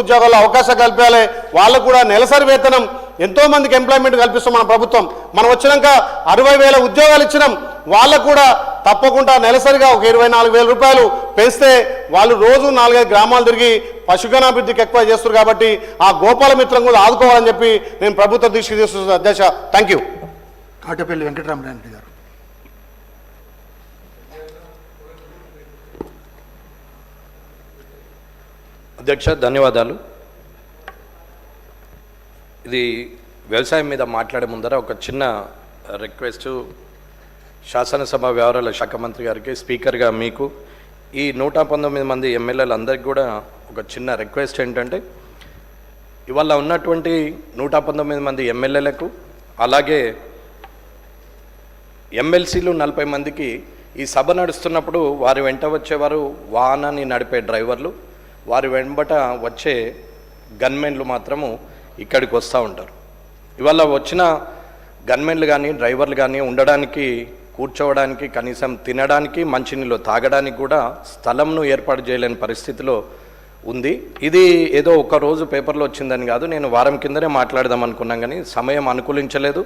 ఉద్యోగాల్లో అవకాశం కల్పించాలి. వాళ్ళకు కూడా నెలసరి వేతనం ఎంతో మందికి ఎంప్లాయ్మెంట్ కల్పిస్తాం మన ప్రభుత్వం. మనం వచ్చినాక 60,000 ఉద్యోగాలు ఇచ్చినాం. వాళ్ళకు కూడా తప్పకుండా నెలసరిగా ఒక 24,000 రూపాయలు పెంచితే వాళ్ళు రోజు 4-5 గ్రామాలు తిరిగి పశుగణాభివృద్ధికి ఎక్కువ చేస్తారు. కాబట్టి ఆ గోపాల మిత్రం కూడా ఆదుకోవాలని చెప్పి నేను ప్రభుత్వ దృష్టికి తీసుకొస్తున్నాను. అధ్యక్ష, థ్యాంక్ యూ. కాటపల్లి వెంకటరామరెడ్డి గారు. అధ్యక్ష, ధన్యవాదాలు. ఇది వ్యవసాయం మీద మాట్లాడే ముందర ఒక చిన్న రిక్వెస్ట్ శాసనసభ వ్యవహారాల శాఖ మంత్రి గారికి, స్పీకర్గా మీకు, ఈ 119 మంది ఎమ్మెల్యేలు అందరికీ కూడా ఒక చిన్న రిక్వెస్ట్ ఏంటంటే, ఇవాళ ఉన్నటువంటి 119 మంది ఎమ్మెల్యేలకు అలాగే ఎమ్మెల్సీలు 40 మందికి ఈ సభ నడుస్తున్నప్పుడు వారి వెంట వచ్చేవారు వాహనాన్ని నడిపే డ్రైవర్లు, వారి వెంబట వచ్చే గన్మెన్లు మాత్రము ఇక్కడికి వస్తూ ఉంటారు. ఇవాళ వచ్చిన గన్మెన్లు కానీ డ్రైవర్లు కానీ ఉండడానికి, కూర్చోవడానికి, కనీసం తినడానికి, మంచినీళ్ళు తాగడానికి కూడా స్థలంను ఏర్పాటు చేయలేని పరిస్థితిలో ఉంది. ఇది ఏదో ఒక రోజు పేపర్లో వచ్చిందని కాదు, నేను వారం కిందనే మాట్లాడదాం అనుకున్నాం కానీ సమయం అనుకూలించలేదు.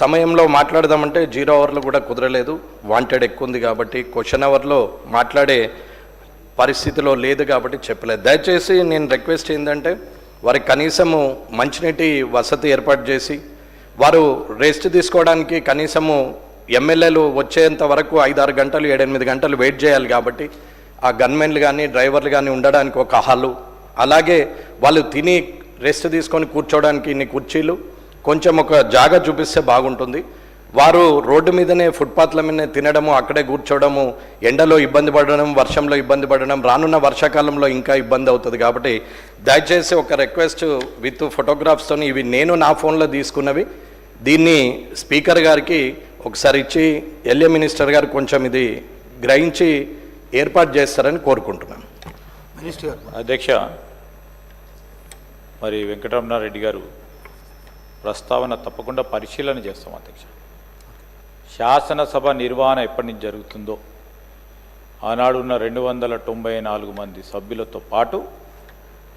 సమయంలో మాట్లాడదామంటే 0 అవర్లో కూడా కుదరలేదు. వాంటెడ్ ఎక్కువ ఉంది కాబట్టి క్వశ్చన్ అవర్లో మాట్లాడే పరిస్థితిలో లేదు కాబట్టి చెప్పలేదు. దయచేసి నేను రిక్వెస్ట్ ఏంటంటే, వారికి కనీసము మంచినీటి వసతి ఏర్పాటు చేసి, వారు రెస్ట్ తీసుకోవడానికి కనీసము ఎమ్మెల్యేలు వచ్చేంత వరకు 5-6 గంటలు 7-8 గంటలు వెయిట్ చేయాలి. కాబట్టి ఆ గన్మెన్లు కానీ డ్రైవర్లు కానీ ఉండడానికి ఒక హాలు, అలాగే వాళ్ళు తిని రెస్ట్ తీసుకొని కూర్చోవడానికి ఇన్ని కుర్చీలు, కొంచెం ఒక జాగా చూపిస్తే బాగుంటుంది. వారు రోడ్డు మీదనే, ఫుట్పాత్ల మీదనే తినడము, అక్కడే కూర్చోవడము, ఎండలో ఇబ్బంది పడడం, వర్షంలో ఇబ్బంది పడడం, రానున్న వర్షాకాలంలో ఇంకా ఇబ్బంది అవుతుంది. కాబట్టి దయచేసి ఒక రిక్వెస్ట్ విత్ ఫోటోగ్రాఫ్స్తో, ఇవి నేను నా ఫోన్లో తీసుకున్నవి, దీన్ని స్పీకర్ గారికి ఒకసారి ఇచ్చి ఎల్ఏ మినిస్టర్ గారు కొంచెం ఇది గ్రహించి ఏర్పాటు చేస్తారని కోరుకుంటున్నాను. అధ్యక్ష, మరి వెంకటరమణారెడ్డి గారు ప్రస్తావన తప్పకుండా పరిశీలన చేస్తాం. అధ్యక్ష, శాసనసభ నిర్వహణ ఎప్పటి నుంచి జరుగుతుందో, ఆనాడున్న 294 మంది సభ్యులతో పాటు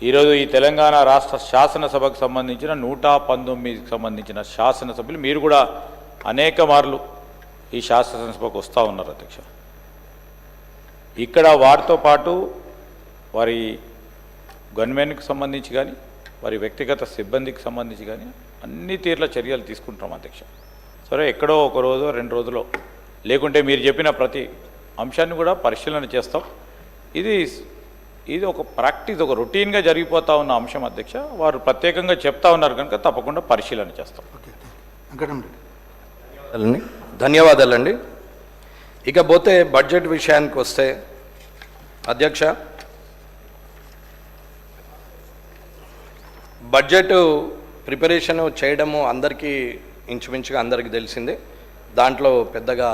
ఈరోజు ఈ తెలంగాణ రాష్ట్ర శాసనసభకు సంబంధించిన 119కి సంబంధించిన శాసనసభ్యులు మీరు కూడా అనేక మార్లు ఈ శాసనసభకు వస్తూ ఉన్నారు. అధ్యక్ష, ఇక్కడ వారితో పాటు వారి గన్మెన్కి సంబంధించి కానీ, వారి వ్యక్తిగత సిబ్బందికి సంబంధించి కానీ అన్ని తీర్ల చర్యలు తీసుకుంటాం. అధ్యక్ష, సరే ఎక్కడో ఒక రోజు 2 రోజులో, లేకుంటే మీరు చెప్పిన ప్రతి అంశాన్ని కూడా పరిశీలన చేస్తాం. ఇది ఒక ప్రాక్టీస్, ఒక రొటీన్గా జరిగిపోతూ ఉన్న అంశం. అధ్యక్ష, వారు ప్రత్యేకంగా చెప్తా ఉన్నారు కనుక తప్పకుండా పరిశీలన చేస్తాం. ధన్యవాదాలండి. ఇకపోతే బడ్జెట్ విషయానికి వస్తే అధ్యక్ష, బడ్జెట్ ప్రిపరేషన్ చేయడము అందరికీ ఇంచుమించుగా అందరికీ తెలిసిందే. దాంట్లో పెద్దగా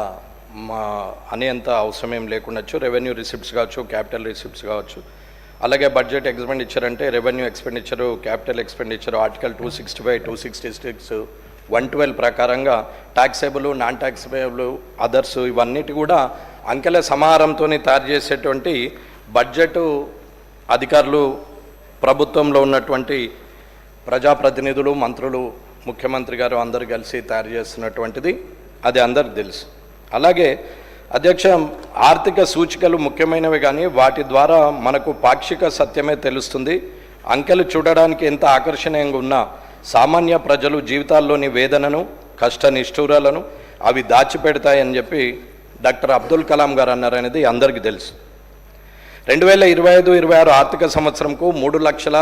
అనేంత అవసరమేం లేకుండొచ్చు. రెవెన్యూ రిసిప్ట్స్ కావచ్చు, క్యాపిటల్ రిసిప్ట్స్ కావచ్చు, అలాగే బడ్జెట్ ఎక్స్పెండిచర్ అంటే revenue expenditure, capital expenditure, article 265, 266, 112 ప్రకారంగా ట్యాక్సేబుల్, నాన్ ట్యాక్సేబుల్, అదర్స్, ఇవన్నిటి కూడా అంకెల సమాహారంతో తయారు చేసేటువంటి బడ్జెట్ అధికారులు, ప్రభుత్వంలో ఉన్నటువంటి ప్రజాప్రతినిధులు, మంత్రులు, ముఖ్యమంత్రి గారు అందరూ కలిసి తయారు చేస్తున్నటువంటిది, అది అందరికి తెలుసు. అలాగే అధ్యక్ష, ఆర్థిక సూచికలు ముఖ్యమైనవి కానీ వాటి ద్వారా మనకు పాక్షిక సత్యమే తెలుస్తుంది. అంకెలు చూడడానికి ఎంత ఆకర్షణీయంగా ఉన్నా సామాన్య ప్రజలు జీవితాల్లోని వేదనను, కష్ట నిష్ఠూరాలను అవి దాచిపెడతాయని చెప్పి డాక్టర్ అబ్దుల్ కలాం గారు అన్నారనేది అందరికీ తెలుసు. 2025-26 ఆర్థిక సంవత్సరంకు 3,00,000